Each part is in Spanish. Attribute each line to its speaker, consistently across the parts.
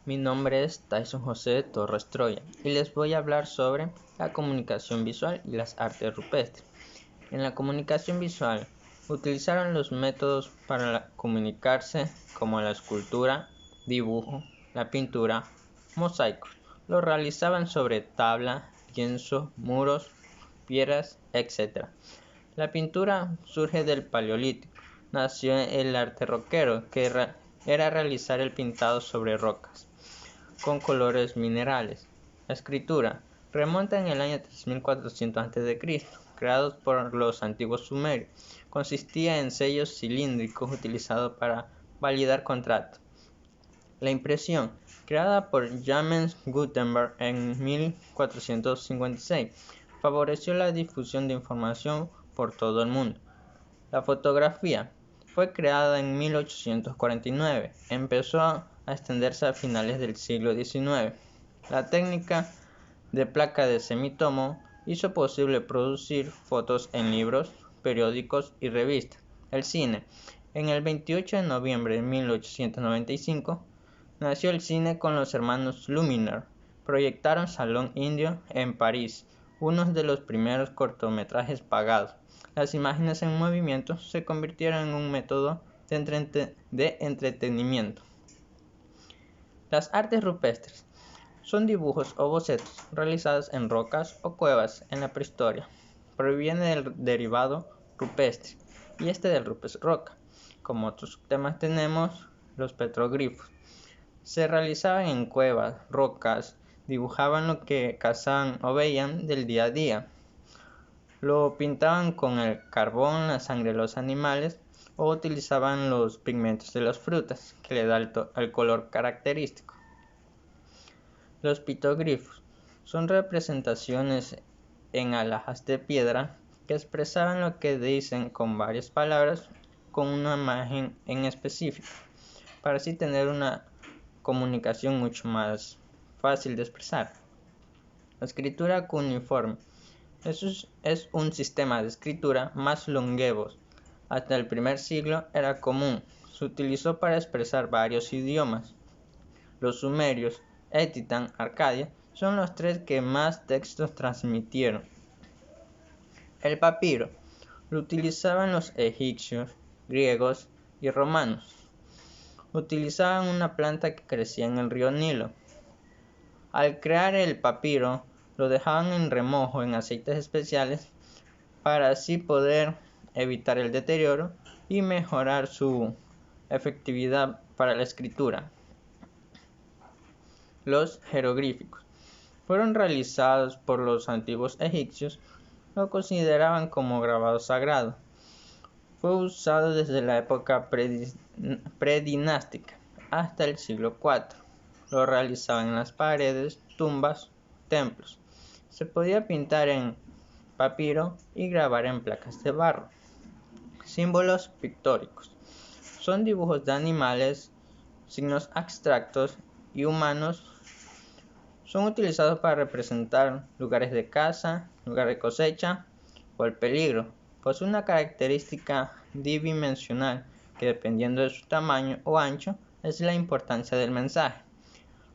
Speaker 1: Mi nombre es Tyson José Torres Troya y les voy a hablar sobre la comunicación visual y las artes rupestres. En la comunicación visual, utilizaron los métodos para comunicarse como la escultura, dibujo, la pintura, mosaicos. Lo realizaban sobre tabla, lienzo, muros, piedras, etc. La pintura surge del Paleolítico. Nació el arte roquero, que era realizar el pintado sobre rocas con colores minerales. La escritura remonta en el año 3400 a.C., creados por los antiguos sumerios. Consistía en sellos cilíndricos utilizados para validar contratos. La impresión, creada por Johannes Gutenberg en 1456, favoreció la difusión de información por todo el mundo. La fotografía fue creada en 1849. Empezó a extenderse a finales del siglo XIX. La técnica de placa de semitomo hizo posible producir fotos en libros, periódicos y revistas. El cine. En el 28 de noviembre de 1895 nació el cine con los hermanos Lumière. Proyectaron Salón Indio en París, uno de los primeros cortometrajes pagados. Las imágenes en movimiento se convirtieron en un método de entretenimiento. Las artes rupestres son dibujos o bocetos realizados en rocas o cuevas en la prehistoria. Proviene del derivado rupestre y del rupes roca. Como otros temas tenemos los petroglifos. Se realizaban en cuevas, rocas, dibujaban lo que cazaban o veían del día a día. Lo pintaban con el carbón, la sangre de los animales o utilizaban los pigmentos de las frutas, que le da el color característico. Los pictogrifos son representaciones en alhajas de piedra que expresaban lo que dicen con varias palabras con una imagen en específico, para así tener una comunicación mucho más fácil de expresar. La escritura cuneiforme es un sistema de escritura más longevo. Hasta el primer siglo era común. Se utilizó para expresar varios idiomas. Los sumerios, Etitan, Arcadia, son los tres que más textos transmitieron. El papiro lo utilizaban los egipcios, griegos y romanos. Utilizaban una planta que crecía en el río Nilo. Al crear el papiro, lo dejaban en remojo en aceites especiales para así poder evitar el deterioro y mejorar su efectividad para la escritura. Los jeroglíficos fueron realizados por los antiguos egipcios, lo consideraban como grabado sagrado. Fue usado desde la época predinástica hasta el siglo IV. Lo realizaban en las paredes, tumbas, templos. Se podía pintar en papiro y grabar en placas de barro. Símbolos pictóricos. Son dibujos de animales, signos abstractos y humanos. Son utilizados para representar lugares de caza, lugar de cosecha o el peligro. Posee una característica bidimensional que, dependiendo de su tamaño o ancho, es la importancia del mensaje.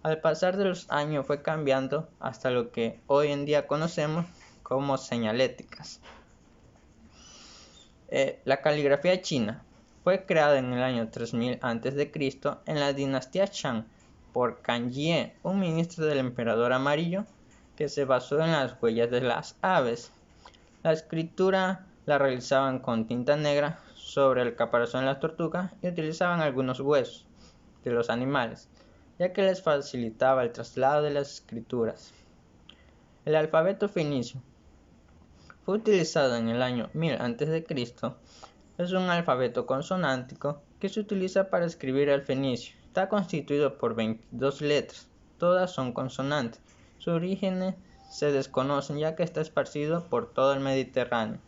Speaker 1: Al pasar de los años fue cambiando hasta lo que hoy en día conocemos como señaléticas. La caligrafía china fue creada en el año 3000 a.C. en la dinastía Shang por Kan Jie, un ministro del emperador amarillo que se basó en las huellas de las aves. La escritura la realizaban con tinta negra sobre el caparazón de las tortugas y utilizaban algunos huesos de los animales, ya que les facilitaba el traslado de las escrituras. El alfabeto fenicio fue utilizado en el año 1000 a.C. Es un alfabeto consonántico que se utiliza para escribir el fenicio. Está constituido por 22 letras, todas son consonantes. Sus orígenes se desconocen ya que está esparcido por todo el Mediterráneo.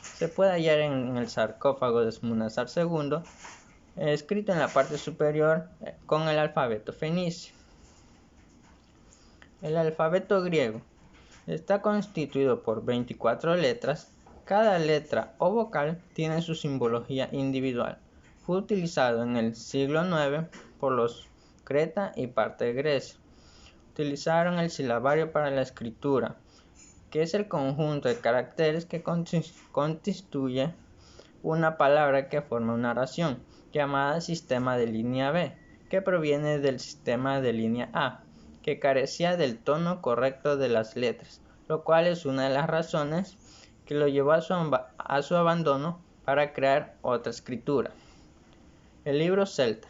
Speaker 1: Se puede hallar en el sarcófago de Smunazar II, escrito en la parte superior con el alfabeto fenicio. El alfabeto griego está constituido por 24 letras. Cada letra o vocal tiene su simbología individual. Fue utilizado en el siglo IX por los Creta y parte de Grecia. Utilizaron el silabario para la escritura, que es el conjunto de caracteres que constituye una palabra que forma una oración, llamada sistema de línea B, que proviene del sistema de línea A, que carecía del tono correcto de las letras, lo cual es una de las razones que lo llevó a su abandono para crear otra escritura. El libro celta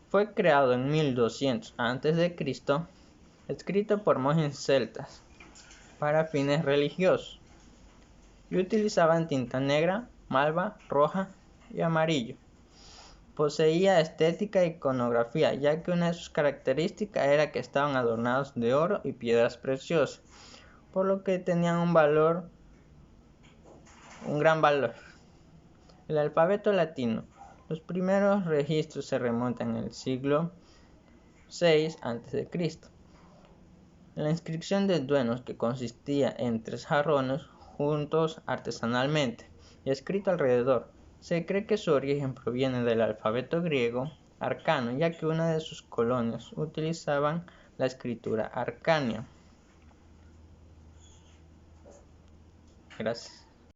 Speaker 1: fue creado en 1200 a.C., escrito por monjes celtas para fines religiosos, y utilizaban tinta negra, malva, roja y amarillo. Poseía estética e iconografía, ya que una de sus características era que estaban adornados de oro y piedras preciosas, por lo que tenían un gran valor. El alfabeto latino. Los primeros registros se remontan al siglo VI a.C. La inscripción de duenos, que consistía en 3 jarrones juntos artesanalmente y escrito alrededor. Se cree que su origen proviene del alfabeto griego arcano, ya que una de sus colonias utilizaban la escritura arcania. Gracias.